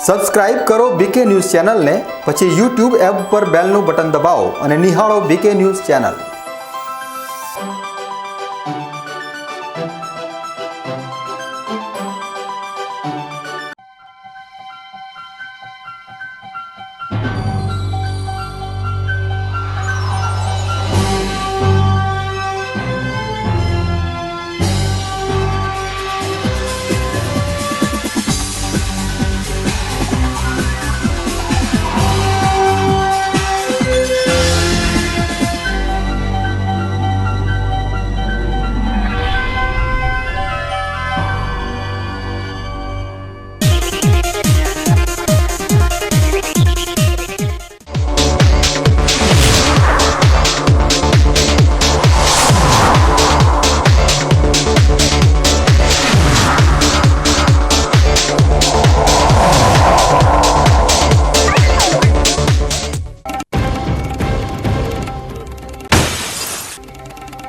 Subscribe કરો બીકે news ચેનલને, પછી YouTube એપ પર બેલનું બટન દબાવો અને નિહાળો બીકે ન્યૂઝ ચેનલ।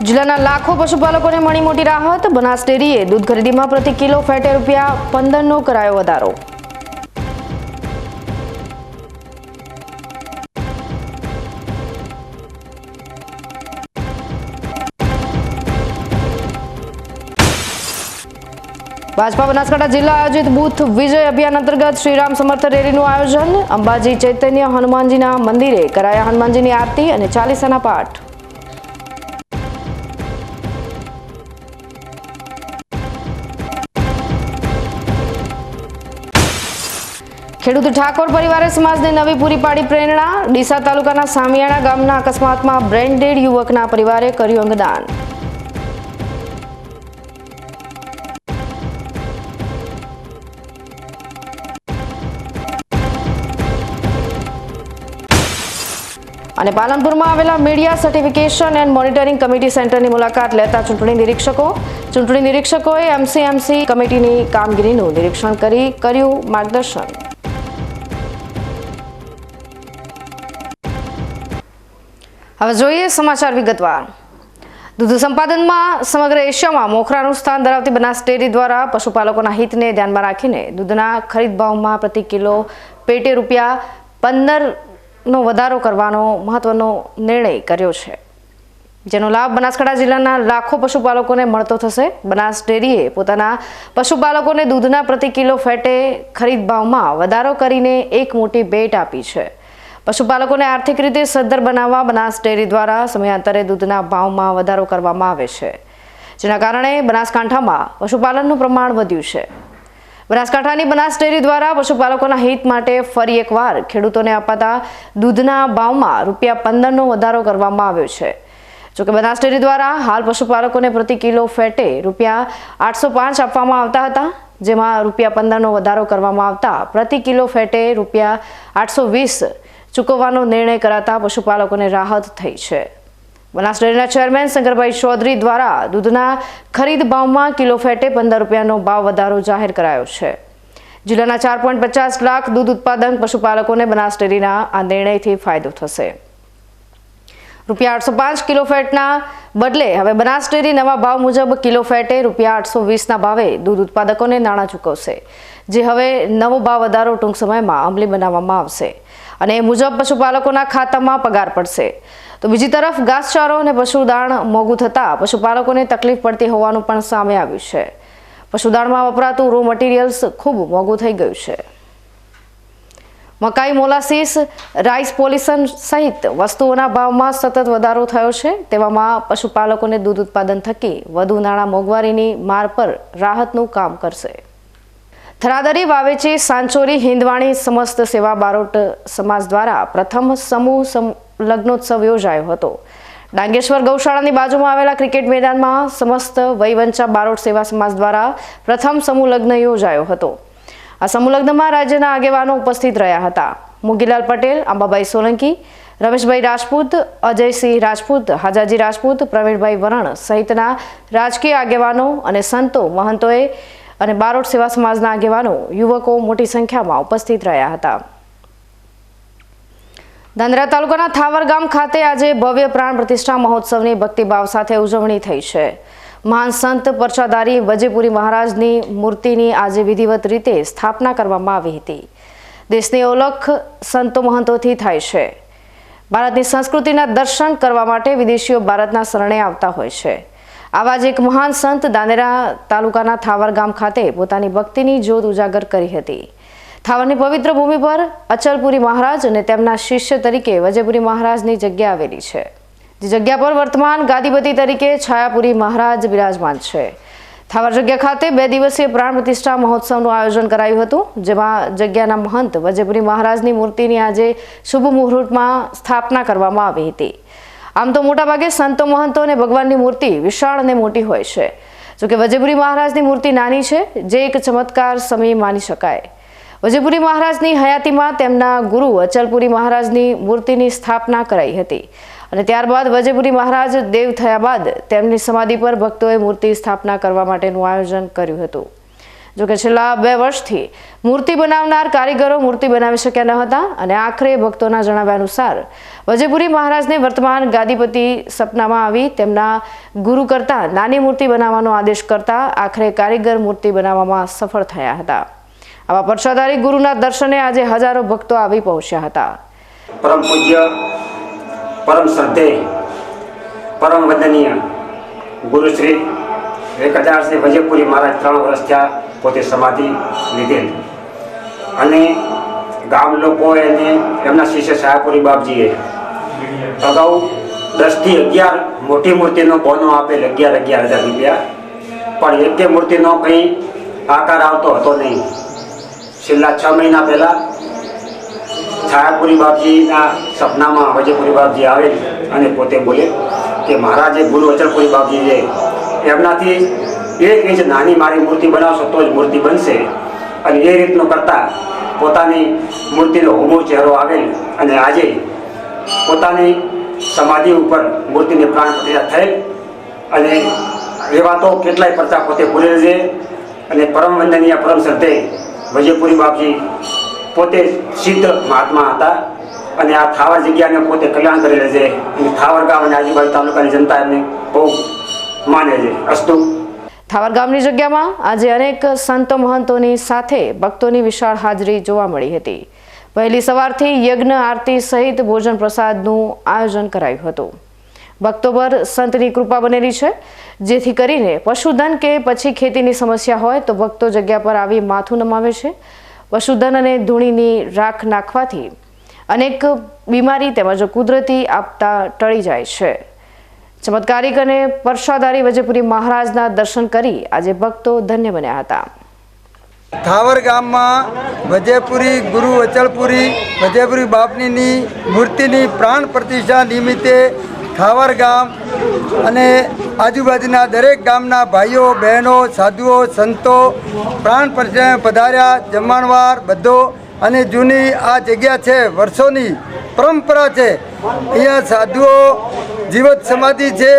જિલ્લાના લાખો પશુપાલકોને મળી મોટી રાહત। બનાસ ડેરીએ દૂધ ખરીદીમાં પ્રતિ કિલો ફેટે ₹15નો કરાયો વધારો। ભાજપા બનાસકાંઠા જિલ્લા આયોજિત બૂથ વિજય અભિયાન અંતર્ગત શ્રીરામ સમર્થ રેલીનું આયોજન। અંબાજી ચૈતન્ય હનુમાનજીના મંદિરે કરાયા હનુમાનજીની આરતી અને ચાલીસાના પાઠ। ખેડૂત ઠાકોર પરિવારે સમાજને નવી પૂરી પાડી પ્રેરણા। ડીસા તાલુકાના સામિયાણા ગામના અકસ્માતમાં બ્રેન ડેડ યુવકના પરિવારે કર્યું અંગદાન। અને પાલનપુરમાં આવેલા media certification and monitoring committee સેન્ટરની મુલાકાત લેતા ચૂંટણી નિરીક્ષકોએ એમસીએમસી કમિટીની કામગીરીનું નિરીક્ષણ કરી કર્યું માર્ગદર્શન। હવે જોઈએ સમાચાર વિગતવાર। દૂધ સંપાદનમાં સમગ્ર એશિયામાં મોખરાનું સ્થાન ધરાવતી બનાસ ડેરી દ્વારા પશુપાલકોના હિતને ધ્યાનમાં રાખીને દૂધના ખરીદ ભાવમાં પ્રતિ કિલો પેટે ₹15નો વધારો કરવાનો મહત્વનો નિર્ણય કર્યો છે, જેનો લાભ બનાસકાંઠા જિલ્લાના લાખો પશુપાલકોને મળતો થશે। બનાસ ડેરીએ પોતાના પશુપાલકોને દૂધના પ્રતિ કિલો ફેટે ખરીદ ભાવમાં વધારો કરીને એક મોટી ભેટ આપી છે। પશુપાલકોને આર્થિક રીતે સદ્ધર બનાવવા બનાસ ડેરી દ્વારા સમયાંતરે દૂધના ભાવમાં વધારો કરવામાં આવે છે, જેના કારણે બનાસકાંઠામાં પશુપાલનનું પ્રમાણ વધ્યું છે। બનાસકાંઠાની બનાસ ડેરી દ્વારા પશુપાલકોના હિત માટે ફરી એકવાર ખેડૂતોને અપાતા દૂધના ભાવમાં ₹15નો વધારો કરવામાં આવ્યો છે। જોકે બનાસ ડેરી દ્વારા હાલ પશુપાલકોને પ્રતિ કિલો ફેટે ₹805 આપવામાં આવતા હતા, જેમાં ₹15નો વધારો કરવામાં આવતા પ્રતિ કિલો ફેટે ₹820 ચૂકવવાનો નિર્ણય કરાતા પશુપાલકોને રાહત થઈ છે। બનાસ ડેરીના ચેરમેન શંકરભાઈ ચૌધરી દ્વારા દૂધના ખરીદ ભાવમાં કિલો ફેટે ₹15નો ભાવ વધારો જાહેર કરાયો છે। જિલ્લાના 4.50 લાખ દૂધ ઉત્પાદક પશુપાલકોને બનાસ ડેરીના આ નિર્ણયથી ફાયદો થશે। ₹805 કિલો ફેટના બદલે હવે બનાસ ડેરી નવા ભાવ મુજબ કિલો ફેટે ₹820ના ભાવે દૂધ ઉત્પાદકોને નાણાં ચૂકવશે, જે હવે નવો ભાવ વધારો ટૂંક સમયમાં અમલી બનાવવામાં આવશે અને એ મુજબ પશુપાલકોના ખાતામાં પગાર પડશે। તો બીજી તરફ ઘાસચારો અને પશુદાણ મોંઘું થતાં પશુપાલકોને તકલીફ પડતી હોવાનું પણ સામે આવ્યું છે। પશુદાણમાં વપરાતું રો મટીરિયલ્સ ખૂબ મોંઘું થઈ ગયું છે। મકાઈ, મોલાસીસ, રાઈસ પોલિશન સહિત વસ્તુઓના ભાવમાં સતત વધારો થયો છે। તેવામાં પશુપાલકોને દૂધ ઉત્પાદન થકી વધુ નાણાં મોંઘવારીની માર પર રાહતનું કામ કરશે। થરાદરી, વાવેચી, સાંચોરી, હિંદવાણી સમસ્ત સેવા બારોટ સમાજ દ્વારા પ્રથમ સમૂહ લગ્નોત્સવ યોજાયો હતો। ડાંગેશ્વર ગૌશાળાની બાજુમાં આવેલા ક્રિકેટ મેદાનમાં સમસ્ત વહીવંચા બારોટ સેવા સમાજ દ્વારા પ્રથમ સમૂહ લગ્ન યોજાયો હતો। આ સમૂહ લગ્નમાં રાજ્યના આગેવાનો ઉપસ્થિત રહ્યા હતા। મુગીલાલ પટેલ, અંબાભાઈ સોલંકી, રમેશભાઈ રાજપૂત, અજયસિંહ રાજપૂત, હાજાજી રાજપૂત, પ્રવીણભાઈ વરણ સહિતના રાજકીય આગેવાનો અને સંતો, મહંતોએ અને બારોટ સેવા સમાજના આગેવાનો, યુવકો મોટી સંખ્યામાં ઉપસ્થિત રહ્યા હતા। ધાંધ્રા તાલુકાના થાવર ગામ ખાતે આજે ભવ્ય પ્રાણ પ્રતિષ્ઠા મહોત્સવની ભક્તિભાવ સાથે ઉજવણી થઈ છે। મહાન સંત પરચાધારી વજેપુરી મહારાજની મૂર્તિની આજે વિધિવત રીતે સ્થાપના કરવામાં આવી હતી। દેશની ઓળખ સંતો મહંતોથી થાય છે. ભારતની સંસ્કૃતિના દર્શન કરવા માટે વિદેશીઓ ભારતના શરણે આવતા હોય છે. આવા જ એક મહાન સંત દાનેરા તાલુકાના થાવર ગામ ખાતે પોતાની ભક્તિની જ્યોત ઉજાગર કરી હતી. થાવરની પવિત્ર ભૂમિ પર અચલપુરી મહારાજ અને તેમના શિષ્ય તરીકે વજેપુરી મહારાજની જગ્યા આવેલી છે. જે જગ્યા પર વર્તમાન ગાદીપતિ તરીકે છાયાપુરી મહારાજ બિરાજમાન છે. થાવર જગ્યા ખાતે 2 દિવસીય પ્રાણ પ્રતિષ્ઠા મહોત્સવનું આયોજન કરાયું હતું, જેમાં જગ્યાના મહંત વજેપુરી મહારાજની મૂર્તિની આજે શુભ મુહૂર્તમાં સ્થાપના કરવામાં આવી હતી. આમ તો મોટાભાગે સંતો મહંતો અને ભગવાનની મૂર્તિ વિશાળ અને મોટી હોય છે. જોકે વજેપુરી મહારાજની મૂર્તિ નાની છે, જે એક ચમત્કાર સમય માની શકાય. વજેપુરી મહારાજની હયાતીમાં તેમના ગુરુ અચલપુરી મહારાજની મૂર્તિની સ્થાપના કરાઈ હતી અને ત્યારબાદ વજેપુરી મહારાજ દેવ થયા બાદ તેમની સમાધિ પર ભક્તોએ મૂર્તિ સ્થાપના કરવા માટેનું આયોજન કર્યું હતું. જોકે છેલ્લા 2 વર્ષથી મૂર્તિ બનાવનાર કારીગરો મૂર્તિ બનાવી શક્યા ન હતા અને આખરે ભક્તોના જણાવ્યા અનુસાર વજેપુરી મહારાજને વર્તમાન ગાદીપતિ સપનામાં આવી તેમના ગુરુ કરતા નાની મૂર્તિ બનાવવાનો આદેશ કરતા આખરે કારીગર મૂર્તિ બનાવવામાં સફળ થયા હતા. આવા પરસાધારી ગુરુના દર્શને આજે હજારો ભક્તો આવી પહોંચ્યા હતા. પરમ પૂજ્ય, પરમ શ્રદ્ધેય, પરમ વંદનીય ગુરુશ્રી વેંકટદાસજી વજેપુરી મહારાજ 3 વર્ષ થયા પોતે સમાધિ લીધેલ અને ગામ લોકો એને એમના શિષ્ય છાયાપુરી બાપજીએ અગાઉ 10 થી 11 મોટી મૂર્તિનો બોનો આપેલ 11,000 રૂપિયા, પણ એકે મૂર્તિનો કંઈ આકાર આવતો હતો નહીં. છેલ્લા 6 મહિના પહેલાં છાયાપુરી બાપજીના સપનામાં વજેપુરી બાપજી આવેલ અને પોતે બોલે કે મહારાજે ગુરુ અચલપુરી બાપજી છે એમનાથી 1 ઇંચ નાની મારી મૂર્તિ બનાવશો તો જ મૂર્તિ બનશે, અને એ રીતનું કરતાં પોતાની મૂર્તિનો હુમો ચહેરો આવેલ અને આજે પોતાની સમાધિ ઉપર મૂર્તિની પ્રાણ પ્રતિષ્ઠા થયેલ અને એવા તો કેટલાય પરચા પોતે બોલેલ છે. અને પરમ વંદનીય પરમ શ્રદ્ધેય વજેપુરી બાપજી પોતે સિદ્ધ મહાત્મા હતા અને આ થાવર જગ્યાને પોતે કલ્યાણ કરેલ છે અને થાવર ગામ અને આજુબાજુ તાલુકાની જનતા એમને બહુ માને છે. અસ્તુ. થાવર ગામની જગ્યામાં આજે અનેક સંતો મહંતોની સાથે ભક્તોની વિશાળ હાજરી જોવા મળી હતી. વહેલી સવારથી યજ્ઞ આરતી સહિત ભોજન પ્રસાદનું આયોજન કરાયું હતું. ભક્તો પર સંતની કૃપા બનેલી છે, જેથી કરીને પશુધન કે પછી ખેતીની સમસ્યા હોય તો ભક્તો જગ્યા પર આવી માથું નમાવે છે. પશુધન અને ધૂળીની રાખ નાખવાથી અનેક બીમારી તેમજ કુદરતી આપતા ટળી જાય છે. ચમત્કારિક અને પરસાધારી વજેપુરી મહારાજના દર્શન કરી આજે ભક્તો ધન્ય બન્યા હતા. થાવર ગામમાં વજેપુરી ગુરુ અચલપુરી વજેપુરી બાપની મૂર્તિની પ્રાણ પ્રતિષ્ઠા નિમિત્તે થાવર ગામ અને આજુબાજુના દરેક ગામના ભાઈઓ બહેનો સાધુઓ સંતો પ્રાણ પ્રતિષ્ઠા પધાર્યા. જમણવાર બધો અને જૂની આ જગ્યા છે, વર્ષોની પરંપરા છે. અહીંયા સાધુઓ જીવત સમાધિ છે.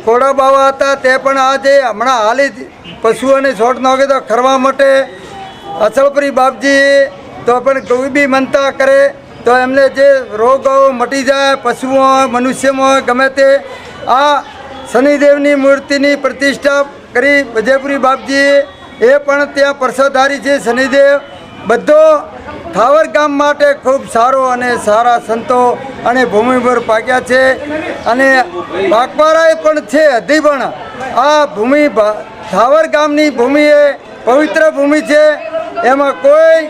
ખોડા બાવા હતા તે પણ આજે હમણાં હાલી પશુઓને છોડ નાખે તો ખરવા માટે અચલપુરી બાપજી તો પણ કોઈ બી મનતા કરે તો એમને જે રોગો મટી જાય, પશુઓ મનુષ્યમાં ગમે તે આ શનિદેવની મૂર્તિની પ્રતિષ્ઠા કરી વજેપુરી બાપજીએ. એ પણ ત્યાં પરસાધારી છે શનિદેવ. બધો થાવર ગામ માટે ખૂબ સારો અને સારા સંતો અને ભૂમિ પર પાક્યા છે અને પાકવાળાએ પણ છે. હજી પણ આ ભૂમિ થાવર ગામની ભૂમિ એ પવિત્ર ભૂમિ છે. એમાં કોઈ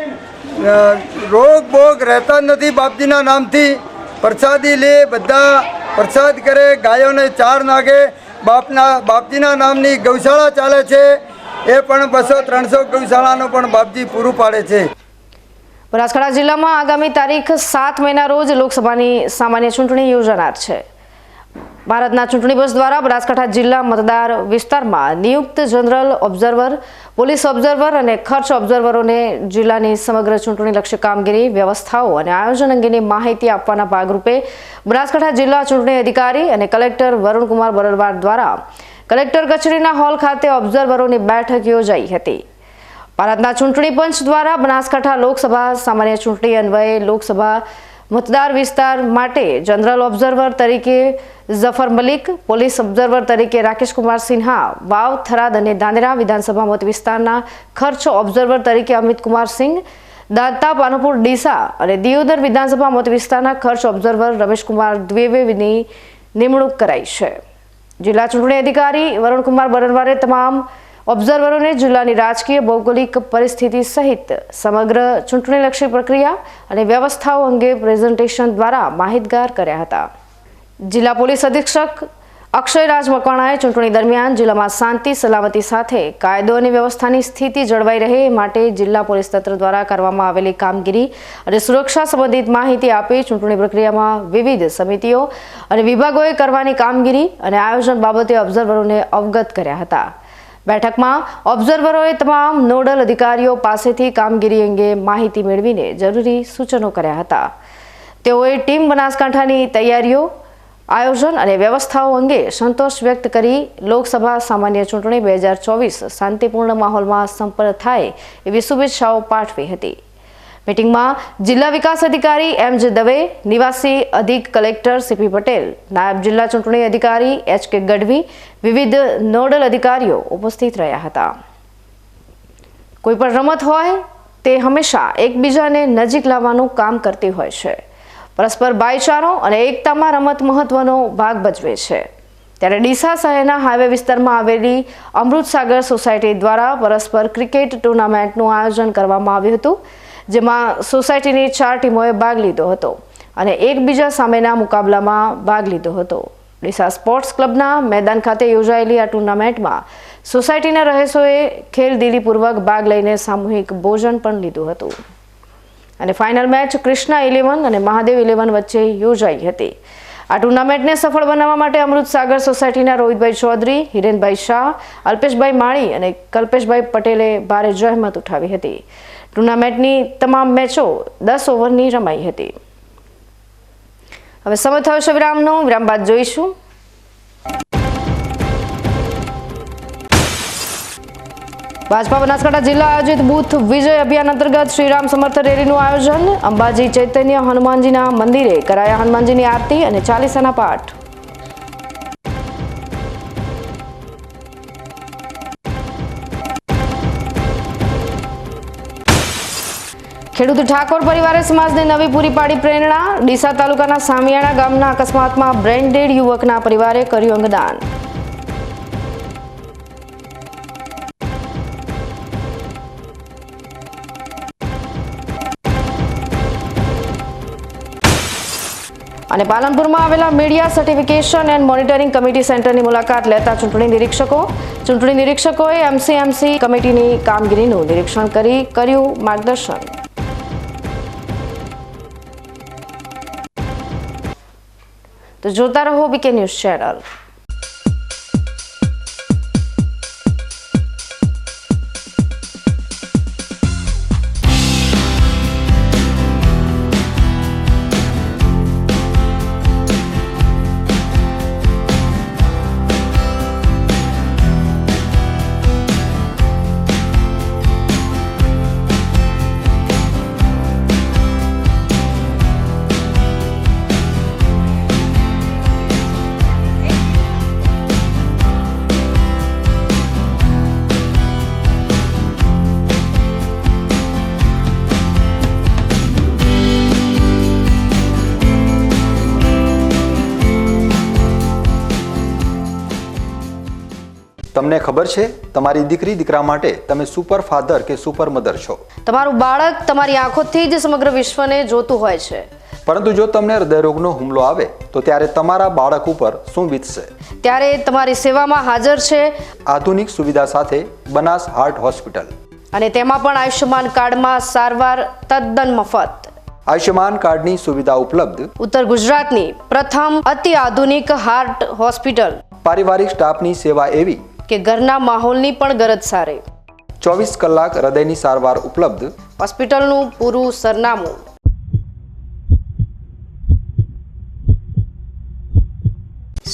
રોગ બોગ રહેતા નથી. બાપજીના નામથી પ્રસાદી લે, બધા પ્રસાદ કરે, ગાયોને ચાર નાખે. બાપજીના નામની ગૌશાળા ચાલે છે, એ પણ 200-300 ગૌશાળાનું પણ બાપજી પૂરું પાડે છે. બનાસકાંઠા જિલ્લામાં આગામી તારીખ 7 મહિના રોજ લોકસભાની સામાન્ય ચૂંટણી યોજાનાર છે. ભારતના ચૂંટણી પંચ દ્વારા બનાસકાંઠા જિલ્લા મતદાર વિસ્તારમાં નિયુક્ત જનરલ ઓબ્ઝર્વર, પોલીસ ઓબ્ઝર્વર અને ખર્ચ ઓબ્ઝર્વરોને જિલ્લાની સમગ્ર ચૂંટણીલક્ષી કામગીરી, વ્યવસ્થાઓ અને આયોજન અંગેની માહિતી આપવાના ભાગરૂપે બનાસકાંઠા જિલ્લા ચૂંટણી અધિકારી અને કલેક્ટર વરુણકુમાર બરલવાડ દ્વારા કલેક્ટર કચેરીના હોલ ખાતે ઓબ્ઝર્વરોની બેઠક યોજાઈ હતી. ભારતના ચૂંટણી પંચ દ્વારા બનાસકાંઠા લોકસભા સામાન્ય ચૂંટણી અન્વયે લોકસભા મતદાર વિસ્તાર માટે જનરલ ઓબ્ઝર્વર તરીકે ઝફર મલિક, પોલીસ ઓબ્ઝર્વર તરીકે રાકેશ કુમાર સિન્હા, વાવ, થરાદ અને ધાનેરા વિધાનસભા મત વિસ્તારના ખર્ચ ઓબ્ઝર્વર તરીકે અમિત કુમાર સિંહ, દાંતા, પાનપુર, ડીસા અને દિયોદર વિધાનસભા મત વિસ્તારના ખર્ચ ઓબ્ઝર્વર રમેશકુમાર દ્વિવેદીની નિમણૂક કરાઈ છે. જિલ્લા ચૂંટણી અધિકારી વરુણકુમાર બરનવારે તમામ ઓબ્ઝર્વરોને જિલ્લાની રાજકીય ભૌગોલિક પરિસ્થિતિ સહિત સમગ્ર ચૂંટણીલક્ષી પ્રક્રિયા અને વ્યવસ્થાઓ અંગે પ્રેઝન્ટેશન દ્વારા માહિતગાર કર્યા હતા. જિલ્લા પોલીસ અધિક્ષક અક્ષયરાજ મકવાણાએ ચૂંટણી દરમિયાન જિલ્લામાં શાંતિ સલામતી સાથે કાયદો અને વ્યવસ્થાની સ્થિતિ જળવાઈ રહે એ માટે જિલ્લા પોલીસ તંત્ર દ્વારા કરવામાં આવેલી કામગીરી અને સુરક્ષા સંબંધિત માહિતી આપી ચૂંટણી પ્રક્રિયામાં વિવિધ સમિતિઓ અને વિભાગોએ કરવાની કામગીરી અને આયોજન બાબતે ઓબ્ઝર્વરોને અવગત કર્યા હતા. બેઠકમાં ઓબ્ઝર્વરોએ તમામ નોડલ અધિકારીઓ પાસેથી કામગીરી અંગે માહિતી મેળવીને જરૂરી સૂચનો કર્યા હતા. તેઓએ ટીમ બનાસકાંઠાની તૈયારીઓ, આયોજન અને વ્યવસ્થાઓ અંગે સંતોષ વ્યક્ત કરી લોકસભા સામાન્ય ચૂંટણી 2024 શાંતિપૂર્ણ માહોલમાં સંપન્ન થાય એવી શુભેચ્છાઓ પાઠવી હતી. મીટિંગમાં જિલ્લા વિકાસ અધિકારી M.J. દવે, નિવાસી અધિક કલેક્ટર C.P. પટેલ, નાયબ જિલ્લા ચૂંટણી અધિકારી H.K. ગઢવી, વિવિધ નોડલ અધિકારીઓ ઉપસ્થિત રહ્યા હતા. કોઈ પણ રમત હોય તે હંમેશા એકબીજાને નજીક લાવવાનું કામ કરતી હોય છે. પરસ્પર ભાઈચારો અને એકતામાં રમત મહત્વનો ભાગ ભજવે છે. ત્યારે ડીસા શહેરના હાઈવે વિસ્તારમાં આવેલી અમૃતસાગર સોસાયટી દ્વારા પરસ્પર ક્રિકેટ ટુર્નામેન્ટનું આયોજન કરવામાં આવ્યું હતું, જેમાં સોસાયટીની 4 ટીમોએ ભાગ લીધો હતો અને એકબીજા સામેના મુકાબલામાં ભાગ લીધો હતો. ડીસા સ્પોર્ટ્સ ક્લબના મેદાન ખાતે યોજાયેલી આ ટુર્નામેન્ટમાં સોસાયટીના રહીશોએ ખેલદિલીપૂર્વક ભાગ લઈને સામૂહિક ભોજન પણ લીધું હતું અને ફાઇનલ મેચ કૃષ્ણા 11 અને મહાદેવ 11 વચ્ચે યોજાઈ હતી. આ ટુર્નામેન્ટને સફળ બનાવવા માટે અમૃતસાગર સોસાયટીના રોહિતભાઈ ચૌધરી, હિરેનભાઈ શાહ, અલ્પેશભાઈ માળી અને કલ્પેશભાઈ પટેલે ભારે જહેમત ઉઠાવી હતી. ટુર્નામેન્ટની તમામ મેચો 10 ઓવરની રમાઈ હતી. હવે સમય થયો છે વિરામનો. વિરામ બાદ જોઈશું ભાજપા બનાસકાંઠા જિલ્લા આયોજિત બૂથ વિજય અભિયાન અંતર્ગત શ્રીરામ સમર્થ રેલીનું આયોજન. અંબાજી ચૈતન્ય હનુમાનજીના મંદિરે કરાયા હનુમાનજીની આરતી અને ચાલીસાના પાઠ. ખેડૂત ઠાકોર પરિવારે સમાજને નવી પૂરી પાડી પ્રેરણા. ડીસા તાલુકાના સામિયાણા ગામના અકસ્માતમાં બ્રેઇન ડેડ યુવકના પરિવારે કર્યું અંગદાન. અને પાલનપુરમાં આવેલા media certification and monitoring committee સેન્ટરની મુલાકાત લેતા ચૂંટણી નિરીક્ષકોએ એમસી કમિટીની કામગીરીનું નિરીક્ષણ કરી કર્યું માર્ગદર્શન. તો જોતા રહો બીકે ન્યૂઝ ચેનલ. તમને ખબર છે તમારી દીકરી દીકરા માટે તમે સુપર ફાધર કે સુપર મધર છો. તમારું બાળક તમારી આંખોથી જ સમગ્ર વિશ્વને જોતું હોય છે. પરંતુ જો તમને હૃદયરોગનો હુમલો આવે તો ત્યારે તમારા બાળક ઉપર શું વીતશે? ત્યારે તમારી સેવામાં હાજર છે આધુનિક સુવિધા સાથે બનાસ હાર્ટ હોસ્પિટલ, અને તેમાં પણ આયુષ્યમાન કાર્ડમાં સારવાર તદ્દન મફત. આયુષ્યમાન કાર્ડની સુવિધા ઉપલબ્ધ. ઉત્તર ગુજરાતની પ્રથમ અતિ આધુનિક હાર્ટ હોસ્પિટલ. પારિવારિક સ્ટાફની સેવા એવી કે ઘરના માહોલની પણ ગરજ સારે. 24 કલાક હૃદયની સારવાર ઉપલબ્ધ. હોસ્પિટલનું પૂરું સરનામું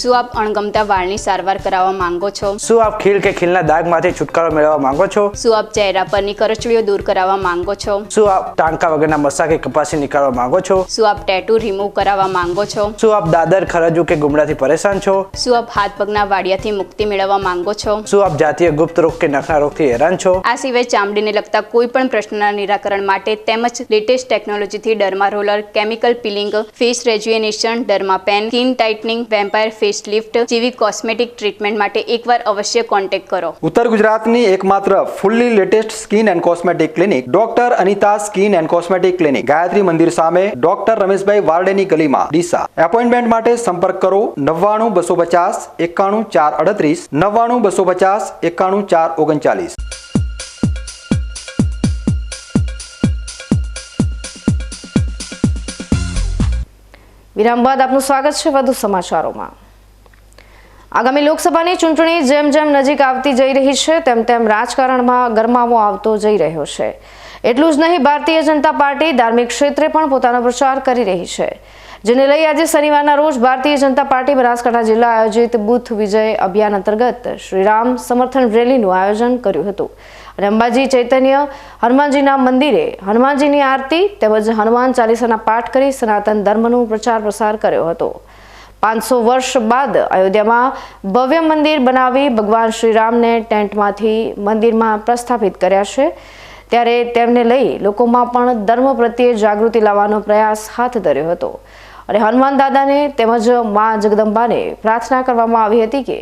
શું આપ અણગમતા વાળની સારવાર કરાવવા માંગો છો? શું આપ ખીલ કે ખીલના દાગમાંથી છુટકારો મેળવવા માંગો છો? શું આપ ચહેરા પરની કરચલીઓ દૂર કરાવવા માંગો છો? શું આપ ટાંકા વગરના મસા કે કપાસી નીકાળવા માંગો છો? શું આપ ટેટુ રિમૂવ કરાવવા માંગો છો? શું આપ દાદર ખરજુ કે ગુમડાથી પરેશાન છો? શું આપ હાથ પગના વાડિયાથી મુક્તિ મેળવવા માંગો છો? શું આપ જાતીય ગુપ્ત રોગ કે નખના રોગથી હેરાન છો? આ સિવાય ચામડીને લગતા કોઈ પણ પ્રશ્નના નિરાકરણ માટે તેમજ લેટેસ્ટ ટેકનોલોજીથી derma roller, chemical peeling, face rejuvenation, derma pen, skin tightening, vampire face lift જેવી કોસ્મેટિક ટ્રીટમેન્ટ માટે એકવાર અવશ્ય કોન્ટેક્ટ કરો. ઉત્તર ગુજરાતની એકમાત્ર fully latest skin and cosmetic clinic doctor Anita skin and cosmetic clinic, Gayatri Mandir સામે, ડોક્ટર રમેશભાઈ વારડેની ગલીમાં, ડીસા. એપોઇન્ટમેન્ટ માટે સંપર્ક કરો 99 250 91 438, 99 250 91 439. વિરામ બાદ આપનું સ્વાગત છે વધુ સમાચારોમાં. આગામી લોકસભાની ચૂંટણી જેમ જેમ નજીક આવતી જઈ રહી છે તેમ તેમ રાજકારણમાં ગરમાવો આવતો જઈ રહ્યો છે. એટલું જ નહીં, ભારતીય જનતા પાર્ટી ધાર્મિક ક્ષેત્રે પણ પોતાનો પ્રચાર કરી રહી છે, જેને લઈ આજે શનિવારના રોજ ભારતીય જનતા પાર્ટી બનાસકાંઠા જિલ્લા આયોજિત બુથ વિજય અભિયાન અંતર્ગત શ્રીરામ સમર્થન રેલીનું આયોજન કર્યું હતું અને અંબાજી ચૈતન્ય હનુમાનજીના મંદિરે હનુમાનજીની આરતી તેમજ હનુમાન ચાલીસાના પાઠ કરી સનાતન ધર્મનો પ્રચાર પ્રસાર કર્યો હતો. 500 વર્ષ બાદ અયોધ્યામાં ભવ્ય મંદિર બનાવી ભગવાન શ્રીરામને ટેન્ટમાંથી મંદિરમાં પ્રસ્થાપિત કર્યા છે, ત્યારે તેમને લઈ લોકોમાં પણ ધર્મ પ્રત્યે જાગૃતિ લાવવાનો પ્રયાસ હાથ ધર્યો હતો અને હનુમાન દાદાને તેમજ મા જગદંબાને પ્રાર્થના કરવામાં આવી હતી કે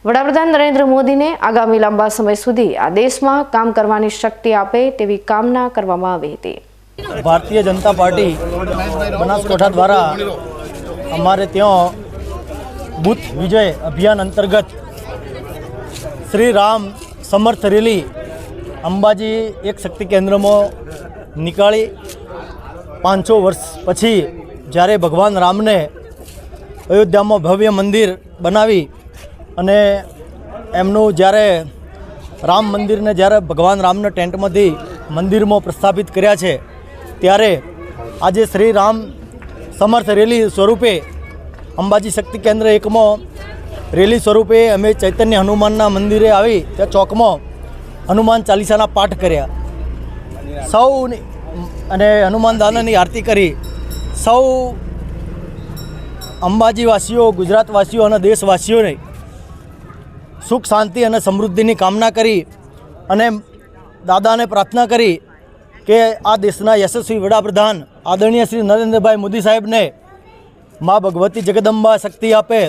વડાપ્રધાન નરેન્દ્ર મોદીને આગામી લાંબા સમય સુધી આ દેશમાં કામ કરવાની શક્તિ આપે તેવી કામના કરવામાં આવી હતી. ભારતીય જનતા પાર્ટી બનાસકાંઠા દ્વારા અમારે ત્યાં બુથ વિજય અભિયાન અંતર્ગત શ્રી રામ સમર્થ રેલી અંબાજી એક શક્તિ કેન્દ્રમાં નીકાળી 500 વર્ષ પછી જ્યારે ભગવાન રામને અયોધ્યામાં ભવ્ય મંદિર બનાવી અને એમનું જ્યારે રામ મંદિરને જ્યારે ભગવાન રામના ટેન્ટમાંથી મંદિરમાં પ્રસ્થાપિત કર્યા છે, ત્યારે આજે શ્રી રામ સમર્થ રેલી સ્વરૂપે અંબાજી શક્તિ કેન્દ્ર એકમાં રેલી સ્વરૂપે અમે ચૈતન્ય હનુમાનના મંદિરે આવી ત્યાં ચોકમાં હનુમાન ચાલીસાના પાઠ કર્યા સૌ અને હનુમાન દાદાની આરતી કરી સૌ અંબાજીવાસીઓ, ગુજરાતવાસીઓ અને દેશવાસીઓને સુખ શાંતિ અને સમૃદ્ધિની કામના કરી અને દાદાને પ્રાર્થના કરી કે આ દેશના યશસ્વી વડાપ્રધાન આદરણીય શ્રી નરેન્દ્રભાઈ મોદી સાહેબને મા ભગવતી જગદંબા શક્તિ આપે,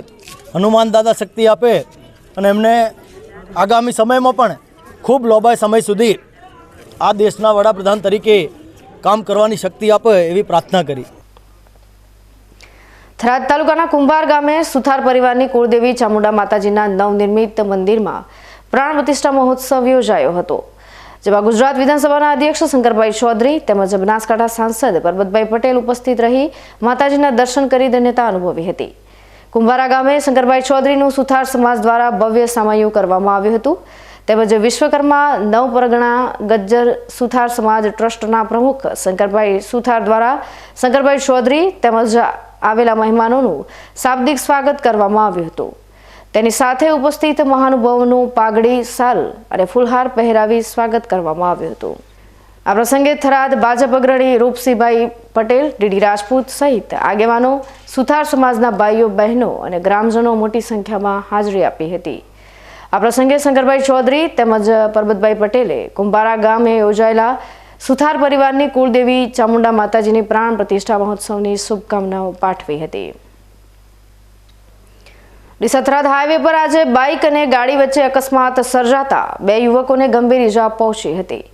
હનુમાન દાદા શક્તિ આપે અને એમને આગામી સમયમાં પણ ખૂબ લાંબા સમય સુધી આ દેશના વડાપ્રધાન તરીકે કામ કરવાની શક્તિ આપે એવી પ્રાર્થના કરી. થરાદ તાલુકાના કુંભાર ગામે સુથાર પરિવારની કુળદેવી ચામુંડા માતાજીના નવનિર્મિત મંદિરમાં પ્રાણ પ્રતિષ્ઠા મહોત્સવ યોજાયો હતો, જેમાં ગુજરાત વિધાનસભાના અધ્યક્ષ શંકરભાઈ ચૌધરી તેમજ બનાસકાંઠા સાંસદ પરબતભાઈ પટેલ ઉપસ્થિત રહી માતાજીના દર્શન કરી ધન્યતા અનુભવી હતી. કુંભારા ગામે શંકરભાઈ ચૌધરીનું સુથાર સમાજ દ્વારા ભવ્ય સામૈયું કરવામાં આવ્યું હતું, તેમજ વિશ્વકર્મા નવપરગણા ગજ્જર સુથાર સમાજ ટ્રસ્ટના પ્રમુખ શંકરભાઈ સુથાર દ્વારા શંકરભાઈ ચૌધરી તેમજ આવેલા મહેમાનોનું શાબ્દિક સ્વાગત કરવામાં આવ્યું હતું. તેની સાથે ઉપસ્થિત મહાનુભાવોનું પાઘડી, શાલ અને ફૂલહાર પહેરાવી સ્વાગત કરવામાં આવ્યું હતું. આ પ્રસંગે થરાદ ભાજપ અગ્રણી રૂપસિંહભાઈ પટેલ, ડીડી રાજપૂત સહિત આગેવાનો, સુથાર સમાજના ભાઈઓ બહેનો અને ગ્રામજનો મોટી સંખ્યામાં હાજરી આપી હતી. આ પ્રસંગે શંકરભાઈ ચૌધરી તેમજ પરબતભાઈ પટેલે કુંભારા ગામે યોજાયેલા સુથાર પરિવારની કુળદેવી ચામુંડા માતાજીની પ્રાણ પ્રતિષ્ઠા મહોત્સવની શુભકામનાઓ પાઠવી હતી. ડીસા-થરાદ હાઈવે પર આજે બાઇક અને ગાડી વચ્ચે અકસ્માત સર્જાતા 2 યુવકોને ગંભીર ઈજા પહોંચી હતી.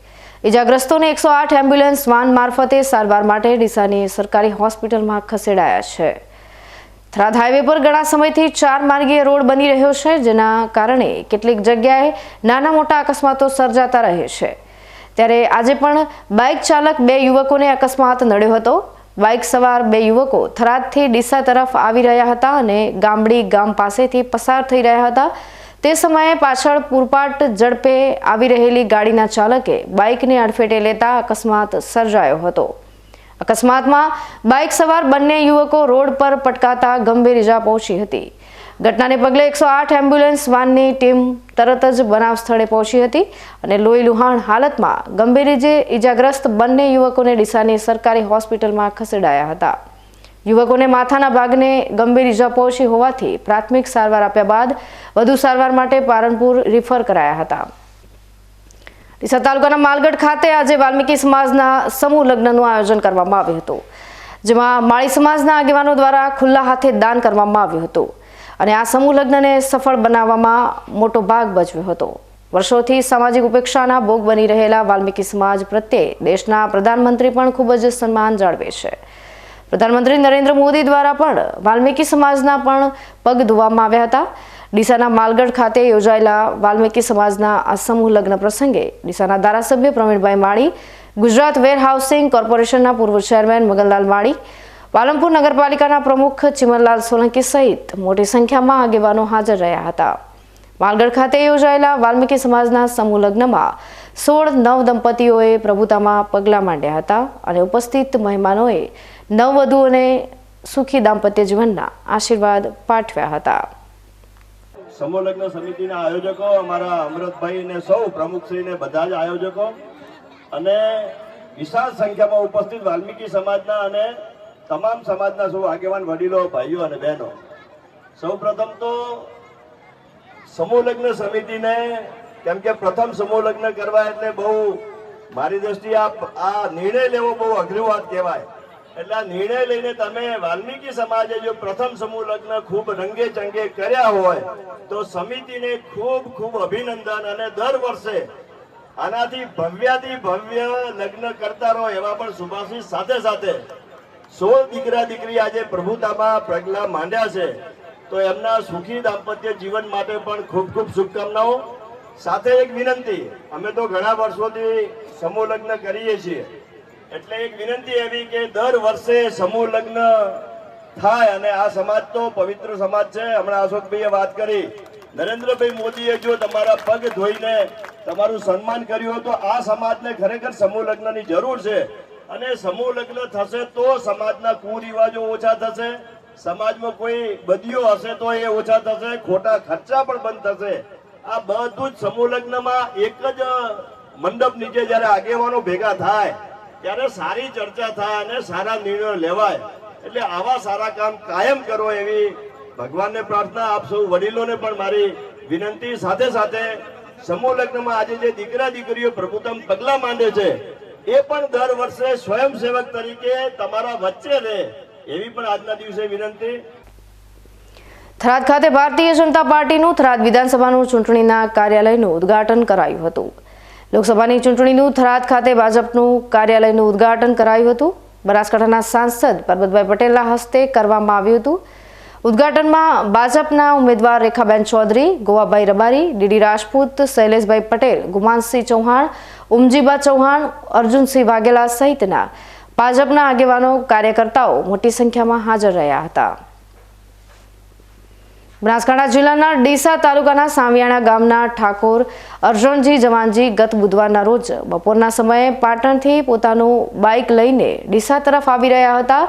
ઈજાગ્રસ્તોને 108 એમ્બ્યુલન્સ વાન મારફતે સારવાર માટે ડીસાની સરકારી હોસ્પિટલમાં ખસેડાયા છે. થરાદ હાઈવે પર ઘણા સમયથી 4 માર્ગીય રોડ બની રહ્યો છે, જેના કારણે કેટલીક જગ્યાએ નાના મોટા અકસ્માતો સર્જાતા રહે છે. ત્યારે આજે પણ બાઇક ચાલક 2 યુવકોને અકસ્માત નડ્યો હતો. બાઇક સવાર 2 યુવકો થરાદથી ડીસા તરફ આવી રહ્યા હતા અને ગામડી ગામ પાસેથી પસાર થઈ રહ્યા હતા. તે સમયે પાછળ પૂરપાટ ઝડપે આવી રહેલી ગાડીના ચાલકે બાઇકને અડફેટે લેતા અકસ્માત સર્જાયો હતો. અકસ્માતમાં બાઇક સવાર બંને યુવકો રોડ પર પટકાતા ગંભીર ઈજા પહોંચી હતી. ઘટનાને પગલે 108 એમ્બ્યુલન્સ વાનની ટીમ તરત જ બનાવ સ્થળે પહોંચી હતી અને લોહી લુહાણ હાલતમાં ગંભીર રીતે ઈજાગ્રસ્ત બંને યુવકોને ડીસાની સરકારી હોસ્પિટલમાં ખસેડાયા હતા. યુવકોને માથાના ભાગને ગંભીર ઈજા પહોંચી હોવાથી પ્રાથમિક સારવાર આપ્યા બાદ વધુ સારવાર માટે પાલનપુર રિફર કરાયા હતા. ડીસા તાલુકાના માલગઢ ખાતે આજે વાલ્મીકી સમાજના સમૂહ લગ્નનું આયોજન કરવામાં આવ્યું હતું, જેમાં માળી સમાજના આગેવાનો દ્વારા ખુલ્લા હાથે દાન કરવામાં આવ્યું હતું અને આ સમૂહ લગ્નને સફળ બનાવવામાં મોટો ભાગ ભજવ્યો હતો. વર્ષોથી સામાજિક ઉપેક્ષાના ભોગ બની રહેલા વાલ્મીકી સમાજ પ્રત્યે દેશના પ્રધાનમંત્રી પણ ખૂબ જ સન્માન જાળવે છે. પ્રધાનમંત્રી નરેન્દ્ર મોદી દ્વારા પણ વાલ્મીકી સમાજના પણ પગ ધોવામાં આવ્યા હતા. ડીસાના માલગઢ ખાતે યોજાયેલા વાલ્મીકી સમાજના આ સમૂહ લગ્ન પ્રસંગે ડીસાના ધારાસભ્ય પ્રવીણભાઈ માળી, ગુજરાત વેર હાઉસિંગ કોર્પોરેશનના પૂર્વ ચેરમેન મગનલાલ માળી, પાલનપુર નગરપાલિકાના પ્રમુખ ચિમનલાલ સોલંકી સહિત મોટી સંખ્યામાં આગેવાનો હાજર રહ્યા હતા. માલગઢ ખાતે યોજાયેલા વાલ્મીકી સમાજના સમૂહ લગ્નમાં 16 નવદંપતીઓએ પ્રભુતામાં પગલાં માંડ્યા હતા અને ઉપસ્થિત મહેમાનોએ નવવધુઓને સુખી દાંપત્ય જીવનના આશીર્વાદ પાઠવ્યા હતા. સમૂહ લગ્ન સમિતિના આયોજકો અમારા અમૃતભાઈ ને સૌ પ્રમુખશ્રીને બધા જ આયોજકો અને વિશાળ સંખ્યામાં ઉપસ્થિત વાલ્મીકી સમાજના અને તમામ સમાજના સૌ આગેવાન વડીલો, ભાઈઓ અને બહેનો, સૌ પ્રથમ તો સમૂહ લગ્ન સમિતિને, કેમ કે પ્રથમ સમૂહ લગ્ન કરવા એટલે બહુ મારી દ્રષ્ટિએ આ નિર્ણય લેવો બહુ અઘરી વાત કહેવાય. એટલે આ નિર્ણય લઈને તમે વાલ્મીકી સમાજે જો પ્રથમ સમૂહ લગ્ન ખૂબ રંગે ચંગે કર્યા હોય તો સમિતિને ખૂબ ખૂબ અભિનંદન. અને દર વર્ષે આનાથી ભવ્યાથી ભવ્ય લગ્ન કરતા રહો એવા પણ શુભાશીષ સાથે સાથે 16 દીકરા દીકરી આજે પ્રભુતામાં પગલાં માંડ્યા છે તો એમના સુખી દાંપત્ય જીવન માટે પણ ખૂબ ખૂબ શુભકામનાઓ. સાથે એક વિનંતી, અમે તો ઘણા વર્ષોથી સમૂહ લગ્ન કરીએ છીએ એટલે એક વિનંતી એવી કે દર વર્ષે સમૂહ લગ્ન થાય અને આ સમાજ તો પવિત્ર સમાજ છે. હમણાં અશોકભાઈએ વાત કરી, નરેન્દ્રભાઈ મોદીએ જો તમારા પગ ધોઈને તમારું સન્માન કર્યું તો આ સમાજને ખરેખર સમૂહ લગ્નની જરૂર છે. અને સમૂહ લગ્ન થશે તો સમાજના કુરિવાજો ઓછા થશે, સમાજમાં કોઈ બદીઓ હશે તો એ ઓછા થશે, ખોટા ખર્ચા પણ બંધ થશે. આ બધું જ સમૂહ લગ્નમાં એક જ મંડપ નીચે જ્યારે આગેવાનો ભેગા થાય ત્યારે સારી ચર્ચા થાય અને સારા નિર્ણયો લેવાય. એટલે આવા સારા કામ કાયમ કરો એવી ભગવાનને પ્રાર્થના. આપ સૌ વડીલોને પણ મારી વિનંતી. સાથે સાથે સમૂહ લગ્નમાં આજે જે દીકરા દીકરીઓ પ્રભુત્તમ પગલાં માંડે છે એ પણ દર વર્ષે સ્વયંસેવક તરીકે તમારા વચ્ચે રહે એવી પણ આજના દિવસે વિનંતી. થરાદ ખાતે ભારતીય જનતા પાર્ટીનું થરાદ વિધાનસભાનું ચૂંટણીના કાર્યાલયનું ઉદ્ઘાટન કરાયું હતું. લોકસભાની ચૂંટણીનું થરાદ ખાતે ભાજપનું કાર્યાલયનું ઉદ્ઘાટન કરાયું હતું. બનાસકાંઠાના સાંસદ પરબતભાઈ પટેલના હસ્તે કરવામાં આવ્યું હતું. ઉદ્ઘાટનમાં ભાજપના ઉમેદવાર રેખાબેન ચૌધરી, ગોવાભાઈ રબારી, ડીડી રાજપૂત, શૈલેષભાઈ પટેલ, ગુમાનસિંહ ચૌહાણ, ઉમજીબા ચૌહાણ, અર્જુનસિંહ વાઘેલા સહિતના ભાજપના આગેવાનો, કાર્યકર્તાઓ મોટી સંખ્યામાં હાજર રહ્યા હતા. બનાસકાંઠા જિલ્લાના ડીસા તાલુકાના સામિયાણા ગામના ઠાકોર અરજણજી જવાનજી ગત બુધવારના રોજ બપોરના સમયે પાટણથી પોતાનું બાઇક લઈને ડીસા તરફ આવી રહ્યા હતા.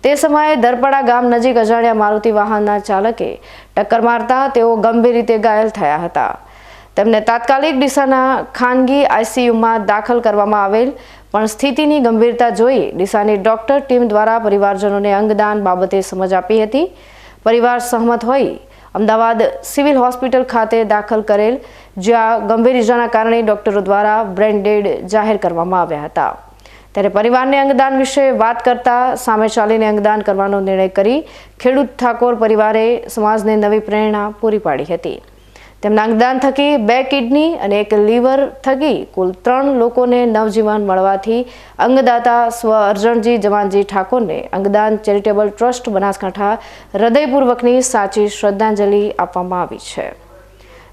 તે સમયે દરપડા ગામ નજીક અજાણ્યા મારુતિ વાહનના ચાલકે ટક્કર મારતા તેઓ ગંભીર રીતે ઘાયલ થયા હતા. તેમને તાત્કાલિક ડીસાના ખાનગી આઈસીયુમાં દાખલ કરવામાં આવેલ, પણ સ્થિતિની ગંભીરતા જોઈ ડીસાની ડોક્ટર ટીમ દ્વારા પરિવારજનોને અંગદાન બાબતે સમજ આપી હતી. પરિવાર સહમત હોઈ અમદાવાદ સિવિલ હોસ્પિટલ ખાતે દાખલ કરેલ, જ્યાં ગંભીર ઇજાના કારણે ડોક્ટરો દ્વારા બ્રેન ડેડ જાહેર કરવામાં આવ્યા હતા. ત્યારે પરિવારને અંગદાન વિશે વાત કરતા સામે ચાલીને અંગદાન કરવાનો નિર્ણય કરી ખેડૂત ઠાકોર પરિવારે સમાજને નવી પ્રેરણા પૂરી પાડી હતી. તેમના અંગદાન થકી 2 કિડની અને 1 લીવર થકી કુલ 3 લોકોને નવજીવન મળવાથી અંગદાતા સ્વ અરજણજી જવાનજી ઠાકોરને અંગદાન ચેરિટેબલ ટ્રસ્ટ બનાસકાંઠા હૃદયપૂર્વકની સાચી શ્રદ્ધાંજલિ આપવામાં આવી છે.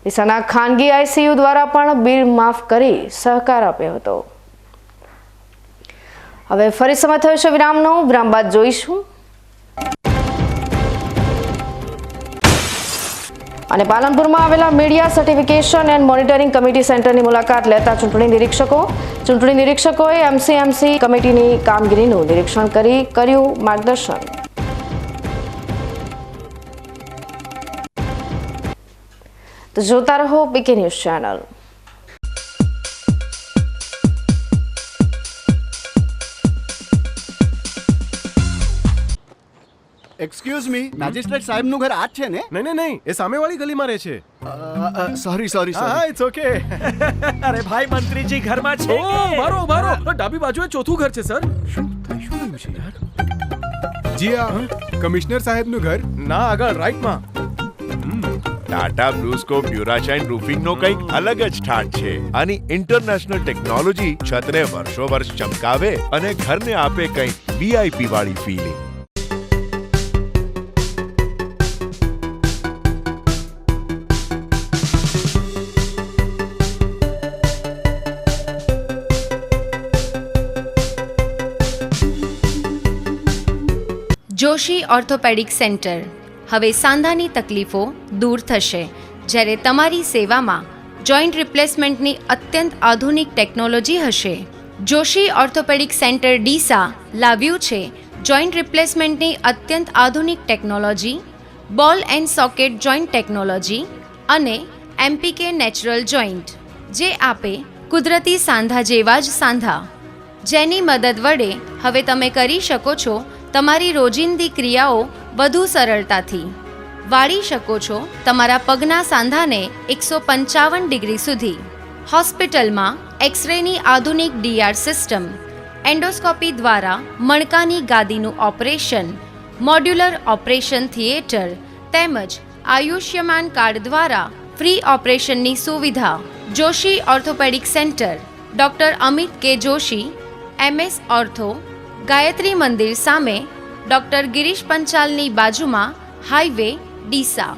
ડીસાના ખાનગી આઈસીયુ દ્વારા પણ બિલ માફ કરી સહકાર આપ્યો હતો. હવે ફરી સમય થયો છે વિરામનો. વિરામ બાદ જોઈશું. અને પાલનપુરમાં આવેલા media certification and monitoring committee સેન્ટરની મુલાકાત લેતા ચૂંટણી નિરીક્ષકોએ એમસીએમસી કમિટીની કામગીરીનું નિરીક્ષણ કરી કર્યું માર્ગદર્શન. તો જોતા રહો BK news channel. Excuse me, magistrate સાહેબનું ઘર આ જ છે ને? નહીં, એ સામેવાળી ગલીમાં રહે છે. સોરી. હા, ઇટ્સ ઓકે. અરે ભાઈ, મંત્રીજી ઘરમાં છે. ઓ મારો ડાબી બાજુએ ચોથું ઘર છે સર. શું થયું છે યાર? જી આ કમિશનર સાહેબનું ઘર? ના, આગળ રાઈટમાં. ટાટા બ્લુસ્કોપ ડ્યુરાશાઇન રૂફિંગનો કંઈક અલગ જ ઠાઠ છે. આની ઇન્ટરનેશનલ ટેકનોલોજી છતને વર્ષો વર્ષ ચમકાવે અને ઘરને આપે કંઈક VIP વાળી ફીલિંગ. Joshi orthopaedic centre. હવે સાંધાની તકલીફો દૂર થશે જ્યારે તમારી સેવામાં જોઈન્ટ રિપ્લેસમેન્ટની અત્યંત આધુનિક ટેકનોલોજી હશે. જોશી ઓર્થોપેડિક સેન્ટર ડીસા લાવ્યું છે જોઈન્ટ રિપ્લેસમેન્ટની અત્યંત આધુનિક ટેકનોલોજી, બોલ એન્ડ સોકેટ જોઈન્ટ ટેકનોલોજી અને MPK નેચરલ જોઈન્ટ, જે આપે કુદરતી સાંધા જેવા જ સાંધા, જેની મદદ વડે હવે તમે કરી શકો છો તમારી રોજિંદી ક્રિયાઓ વધુ સરળતાથી. વાળી શકો છો તમારા પગના સાંધાને 155 ડિગ્રી સુધી. હોસ્પિટલમાં એક્સરેની આધુનિક DR સિસ્ટમ, એન્ડોસ્કોપી દ્વારા મણકાની ગાદીનું ઓપરેશન, મોડ્યુલર ઓપરેશન થિયેટર તેમજ આયુષ્યમાન કાર્ડ દ્વારા ફ્રી ઓપરેશનની સુવિધા. Joshi orthopaedic centre, doctor Amit કે જોશી, MS ઓર્થો, ગાયત્રી મંદિર સામે, ડૉક્ટર ગિરીશ પંચાલની બાજુમાં, હાઈવે, ડીસા.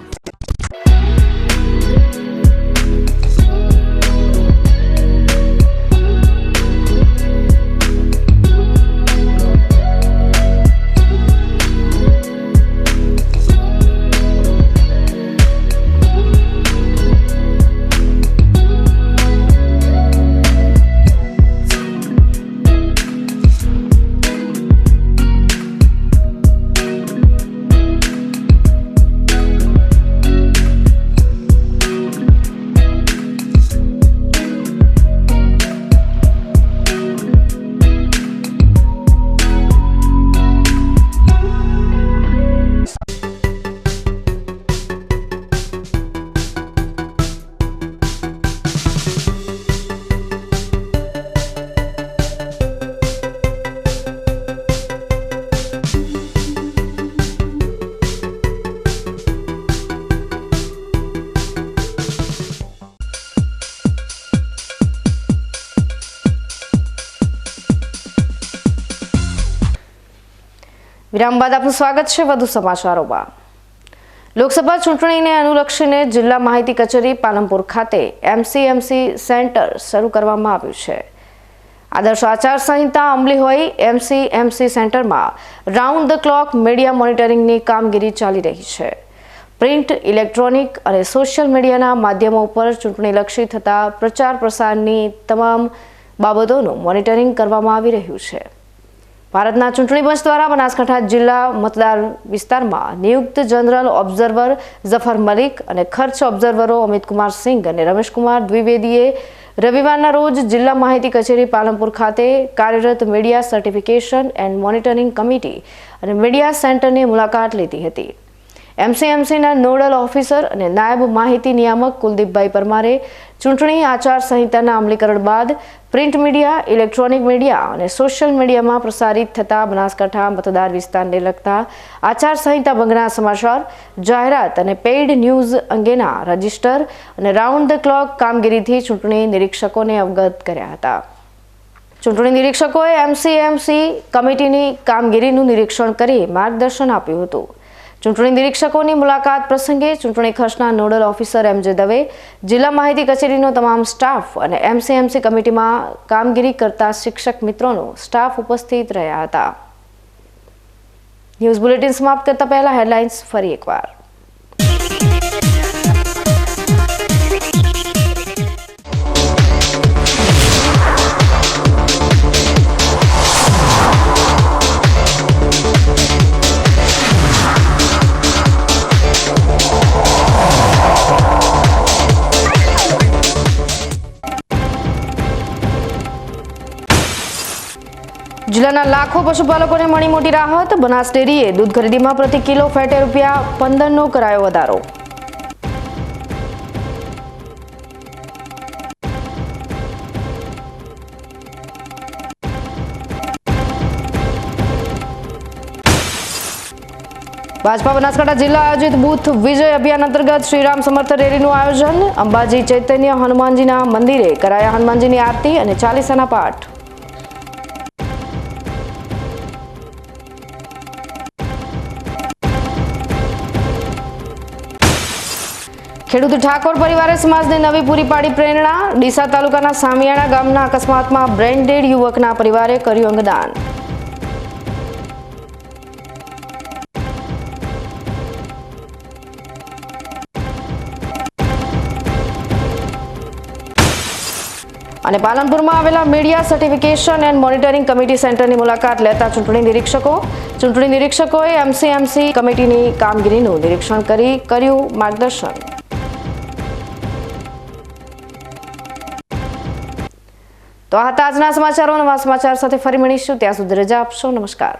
વિરામ બાદ આપનું સ્વાગત છે વધુ સમાચારોમાં. લોકસભા ચૂંટણીને અનુલક્ષીને જિલ્લા માહિતી કચેરી પાલનપુર ખાતે MCMC સેન્ટર શરૂ કરવામાં આવ્યું છે. આદર્શ આચાર સંહિતા અમલી હોય MCMC સેન્ટરમાં રાઉન્ડ ધ ક્લોક મીડિયા મોનિટરિંગની કામગીરી ચાલી રહી છે. પ્રિન્ટ, ઇલેક્ટ્રોનિક અને સોશિયલ મીડિયાના માધ્યમો ઉપર ચૂંટણીલક્ષી થતા પ્રચાર પ્રસારની તમામ બાબતોનું મોનિટરિંગ કરવામાં આવી રહ્યું છે. ભારતના ચૂંટણી પંચ દ્વારા બનાસકાંઠા જિલ્લા મતદાર વિસ્તારમાં નિયુક્ત જનરલ ઓબ્ઝર્વર ઝફર મલિક અને ખર્ચ ઓબ્ઝર્વરો અમિતકુમાર સિંઘ અને રમેશકુમાર દ્વિવેદીએ રવિવારના રોજ જિલ્લા માહિતી કચેરી પાલનપુર ખાતે કાર્યરત media certification and monitoring committee અને મીડિયા સેન્ટરની મુલાકાત લીધી હતી. MCMCના નોડલ ઓફિસર અને નાયબ માહિતી નિયામક કુલદીપભાઈ પરમારે ચૂંટણી આચાર સંહિતાના અમલીકરણ બાદ પ્રિન્ટ મીડિયા, ઇલેક્ટ્રોનિક મીડિયા અને સોશિયલ મીડિયામાં પ્રસારિત થતા બનાસકાંઠા મતદાર વિસ્તારને લગતા આચાર સંહિતા ભંગના સમાચાર, જાહેરાત અને પેઇડ ન્યૂઝ અંગેના રજિસ્ટર અને રાઉન્ડ ધ ક્લોક કામગીરીથી ચૂંટણી નિરીક્ષકોને અવગત કર્યા હતા. ચૂંટણી નિરીક્ષકોએ MCMC કમિટીની કામગીરીનું નિરીક્ષણ કરી માર્ગદર્શન આપ્યું હતું. ચૂંટણી નિરીક્ષકોની મુલાકાત પ્રસંગે ચૂંટણી ખર્ચના નોડલ ઓફિસર MJ દવે, જિલ્લા માહિતી કચેરીનો તમામ સ્ટાફ અને MCMC કમિટીમાં કામગીરી કરતા શિક્ષક મિત્રોનો સ્ટાફ ઉપસ્થિત રહ્યા હતા. ન્યૂઝ બુલેટિન સમાપ્ત કરતા પહેલા હેડલાઇન્સ ફરી એકવાર. જિલ્લાના લાખો પશુપાલકોને મળી મોટી રાહત. બનાસ ડેરીએ દૂધ ખરીદીમાં પ્રતિ કિલો ફેટે ₹15નો કરાયો વધારો. ભાજપા બનાસકાંઠા જિલ્લા આયોજિત બૂથ વિજય અભિયાન અંતર્ગત શ્રીરામ સમર્થ રેલીનું આયોજન. અંબાજી ચૈતન્ય હનુમાનજીના મંદિરે કરાયા હનુમાનજીની આરતી અને ચાલીસાના પાઠ. ખેડૂત ઠાકોર પરિવારે સમાજને નવી પૂરી પાડી પ્રેરણા. ડીસા તાલુકાના સામિયાણા ગામના અકસ્માતમાં બ્રેન્ડેડ યુવકના પરિવારે કર્યું અંગદાન. અને પાલનપુરમાં આવેલા media certification and monitoring committee સેન્ટરની મુલાકાત લેતા ચૂંટણી નિરીક્ષકોએ એમસીએમસી કમિટીની કામગીરીનું નિરીક્ષણ કરી કર્યું માર્ગદર્શન. તો આ હતા આજના સમાચારો. નવા સમાચાર સાથે ફરી મળીશું. ત્યાં સુધી રજા આપશો. નમસ્કાર.